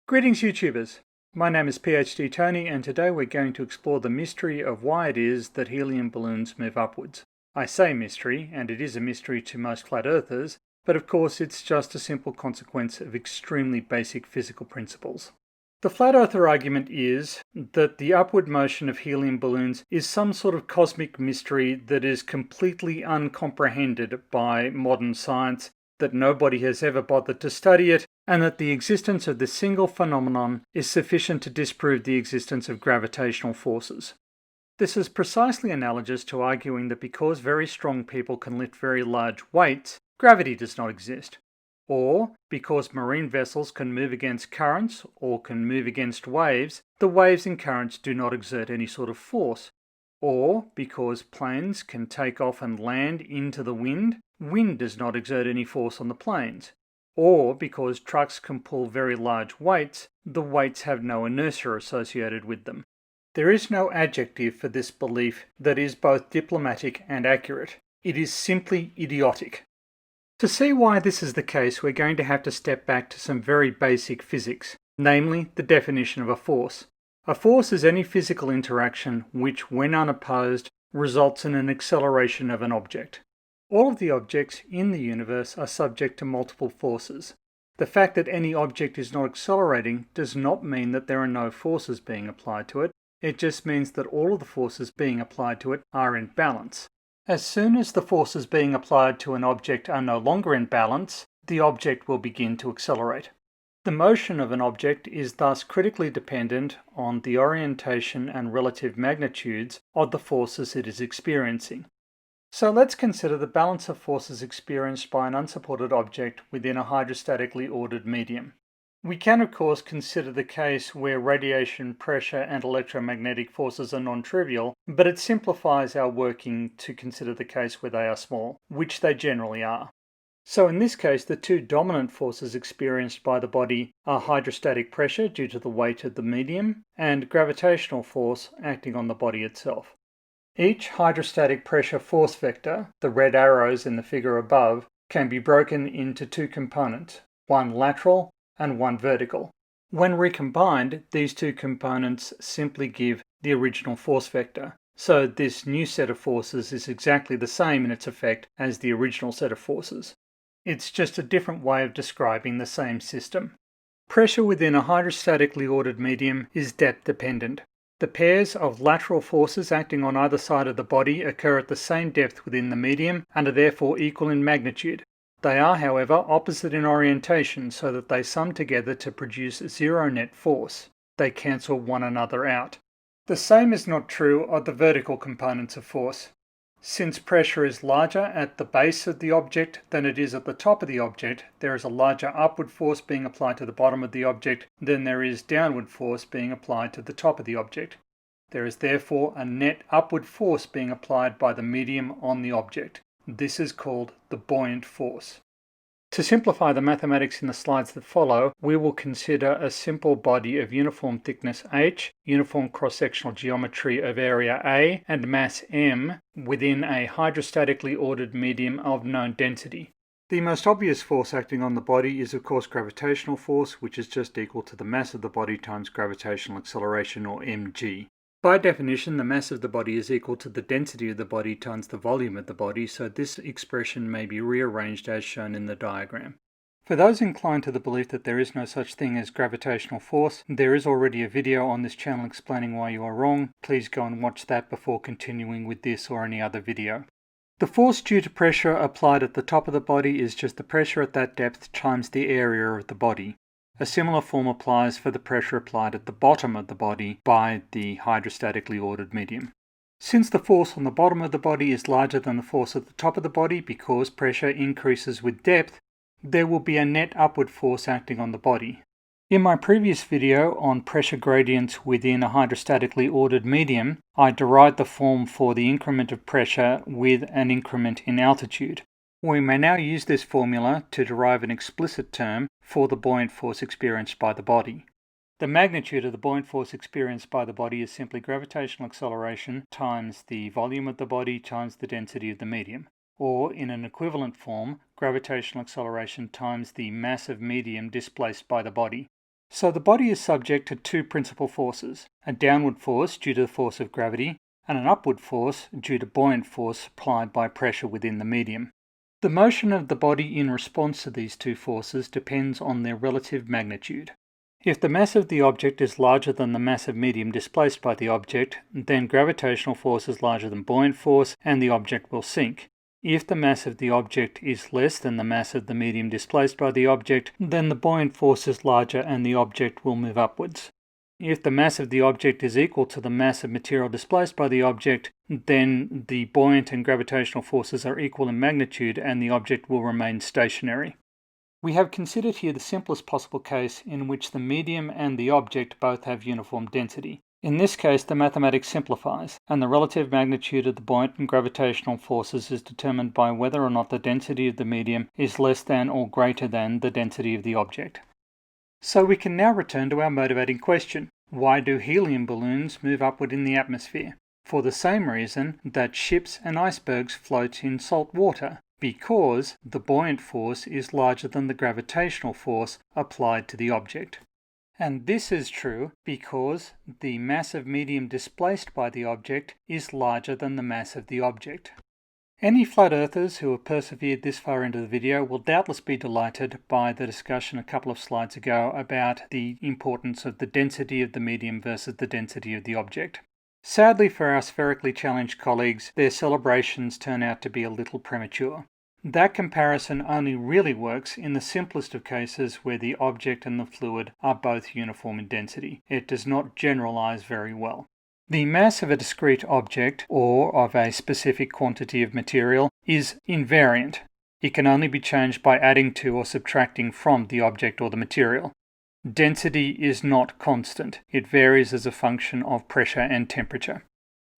Greetings YouTubers, my name is PhD Tony and today we're going to explore the mystery of why it is that helium balloons move upwards. I say mystery, and it is a mystery to most flat earthers, but of course it's just a simple consequence of extremely basic physical principles. The flat earther argument is that the upward motion of helium balloons is some sort of cosmic mystery that is completely uncomprehended by modern science, that nobody has ever bothered to study it, and that the existence of this single phenomenon is sufficient to disprove the existence of gravitational forces. This is precisely analogous to arguing that because very strong people can lift very large weights, gravity does not exist. Or, because marine vessels can move against currents or can move against waves, the waves and currents do not exert any sort of force. Or, because planes can take off and land into the wind, wind does not exert any force on the planes. Or, because trucks can pull very large weights, the weights have no inertia associated with them. There is no adjective for this belief that is both diplomatic and accurate. It is simply idiotic. To see why this is the case, we're going to have to step back to some very basic physics, namely the definition of a force. A force is any physical interaction which, when unopposed, results in an acceleration of an object. All of the objects in the universe are subject to multiple forces. The fact that any object is not accelerating does not mean that there are no forces being applied to it. It just means that all of the forces being applied to it are in balance. As soon as the forces being applied to an object are no longer in balance, the object will begin to accelerate. The motion of an object is thus critically dependent on the orientation and relative magnitudes of the forces it is experiencing. So let's consider the balance of forces experienced by an unsupported object within a hydrostatically ordered medium. We can of course consider the case where radiation, pressure and electromagnetic forces are non-trivial, but it simplifies our working to consider the case where they are small, which they generally are. So in this case, the two dominant forces experienced by the body are hydrostatic pressure due to the weight of the medium and gravitational force acting on the body itself. Each hydrostatic pressure force vector, the red arrows in the figure above, can be broken into two components, one lateral and one vertical. When recombined, these two components simply give the original force vector. So this new set of forces is exactly the same in its effect as the original set of forces. It's just a different way of describing the same system. Pressure within a hydrostatically ordered medium is depth dependent. The pairs of lateral forces acting on either side of the body occur at the same depth within the medium and are therefore equal in magnitude. They are, however, opposite in orientation so that they sum together to produce zero net force. They cancel one another out. The same is not true of the vertical components of force. Since pressure is larger at the base of the object than it is at the top of the object, there is a larger upward force being applied to the bottom of the object than there is downward force being applied to the top of the object. There is therefore a net upward force being applied by the medium on the object. This is called the buoyant force. To simplify the mathematics in the slides that follow, we will consider a simple body of uniform thickness h, uniform cross-sectional geometry of area A, and mass m within a hydrostatically ordered medium of known density. The most obvious force acting on the body is of course gravitational force, which is just equal to the mass of the body times gravitational acceleration, or mg. By definition, the mass of the body is equal to the density of the body times the volume of the body, so this expression may be rearranged as shown in the diagram. For those inclined to the belief that there is no such thing as gravitational force, there is already a video on this channel explaining why you are wrong. Please go and watch that before continuing with this or any other video. The force due to pressure applied at the top of the body is just the pressure at that depth times the area of the body. A similar form applies for the pressure applied at the bottom of the body by the hydrostatically ordered medium. Since the force on the bottom of the body is larger than the force at the top of the body because pressure increases with depth, there will be a net upward force acting on the body. In my previous video on pressure gradients within a hydrostatically ordered medium, I derived the form for the increment of pressure with an increment in altitude. We may now use this formula to derive an explicit term for the buoyant force experienced by the body. The magnitude of the buoyant force experienced by the body is simply gravitational acceleration times the volume of the body times the density of the medium. Or, in an equivalent form, gravitational acceleration times the mass of medium displaced by the body. So the body is subject to two principal forces, a downward force due to the force of gravity, and an upward force due to buoyant force applied by pressure within the medium. The motion of the body in response to these two forces depends on their relative magnitude. If the mass of the object is larger than the mass of medium displaced by the object, then gravitational force is larger than buoyant force and the object will sink. If the mass of the object is less than the mass of the medium displaced by the object, then the buoyant force is larger and the object will move upwards. If the mass of the object is equal to the mass of material displaced by the object, then the buoyant and gravitational forces are equal in magnitude and the object will remain stationary. We have considered here the simplest possible case in which the medium and the object both have uniform density. In this case, the mathematics simplifies, and the relative magnitude of the buoyant and gravitational forces is determined by whether or not the density of the medium is less than or greater than the density of the object. So we can now return to our motivating question. Why do helium balloons move upward in the atmosphere? For the same reason that ships and icebergs float in salt water, because the buoyant force is larger than the gravitational force applied to the object. And this is true because the mass of medium displaced by the object is larger than the mass of the object. Any flat earthers who have persevered this far into the video will doubtless be delighted by the discussion a couple of slides ago about the importance of the density of the medium versus the density of the object. Sadly for our spherically challenged colleagues, their celebrations turn out to be a little premature. That comparison only really works in the simplest of cases where the object and the fluid are both uniform in density. It does not generalize very well. The mass of a discrete object, or of a specific quantity of material, is invariant. It can only be changed by adding to or subtracting from the object or the material. Density is not constant. It varies as a function of pressure and temperature.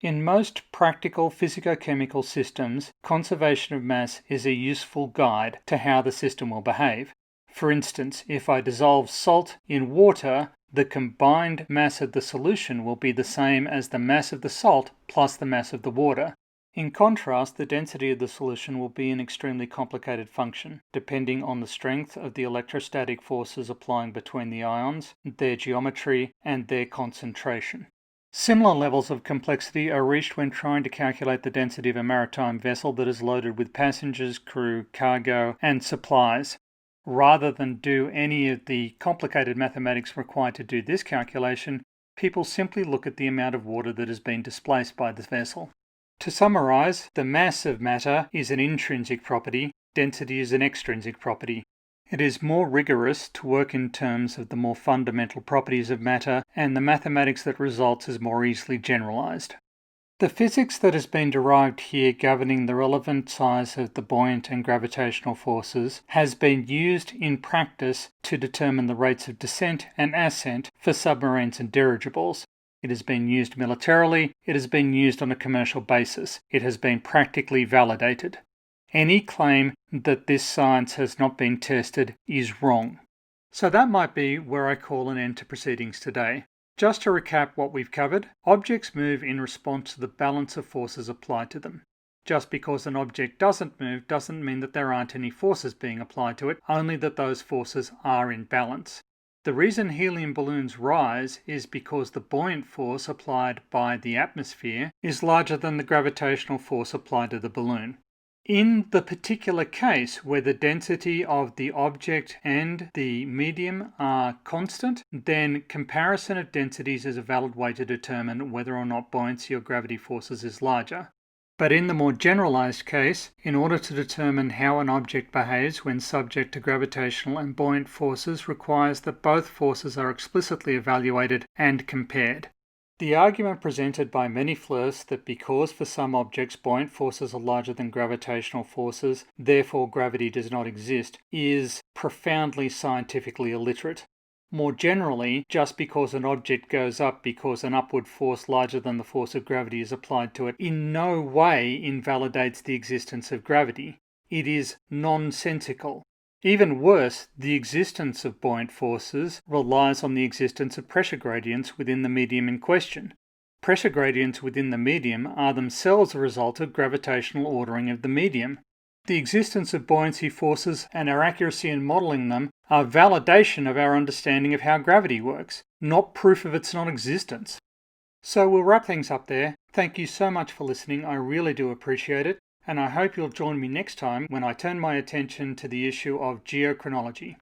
In most practical physicochemical systems, conservation of mass is a useful guide to how the system will behave. For instance, if I dissolve salt in water, the combined mass of the solution will be the same as the mass of the salt plus the mass of the water. In contrast, the density of the solution will be an extremely complicated function, depending on the strength of the electrostatic forces applying between the ions, their geometry, and their concentration. Similar levels of complexity are reached when trying to calculate the density of a maritime vessel that is loaded with passengers, crew, cargo, and supplies. Rather than do any of the complicated mathematics required to do this calculation, people simply look at the amount of water that has been displaced by the vessel. To summarize, the mass of matter is an intrinsic property, density is an extrinsic property. It is more rigorous to work in terms of the more fundamental properties of matter, and the mathematics that results is more easily generalized. The physics that has been derived here governing the relevant size of the buoyant and gravitational forces has been used in practice to determine the rates of descent and ascent for submarines and dirigibles. It has been used militarily, it has been used on a commercial basis, it has been practically validated. Any claim that this science has not been tested is wrong. So that might be where I call an end to proceedings today. Just to recap what we've covered, objects move in response to the balance of forces applied to them. Just because an object doesn't move doesn't mean that there aren't any forces being applied to it, only that those forces are in balance. The reason helium balloons rise is because the buoyant force applied by the atmosphere is larger than the gravitational force applied to the balloon. In the particular case where the density of the object and the medium are constant, then comparison of densities is a valid way to determine whether or not buoyancy or gravity forces is larger. But in the more generalized case, in order to determine how an object behaves when subject to gravitational and buoyant forces requires that both forces are explicitly evaluated and compared. The argument presented by many flirts that because for some objects buoyant forces are larger than gravitational forces, therefore gravity does not exist, is profoundly scientifically illiterate. More generally, just because an object goes up because an upward force larger than the force of gravity is applied to it in no way invalidates the existence of gravity. It is nonsensical. Even worse, the existence of buoyant forces relies on the existence of pressure gradients within the medium in question. Pressure gradients within the medium are themselves a result of gravitational ordering of the medium. The existence of buoyancy forces and our accuracy in modelling them are validation of our understanding of how gravity works, not proof of its non-existence. So we'll wrap things up there. Thank you so much for listening. I really do appreciate it, and I hope you'll join me next time when I turn my attention to the issue of geochronology.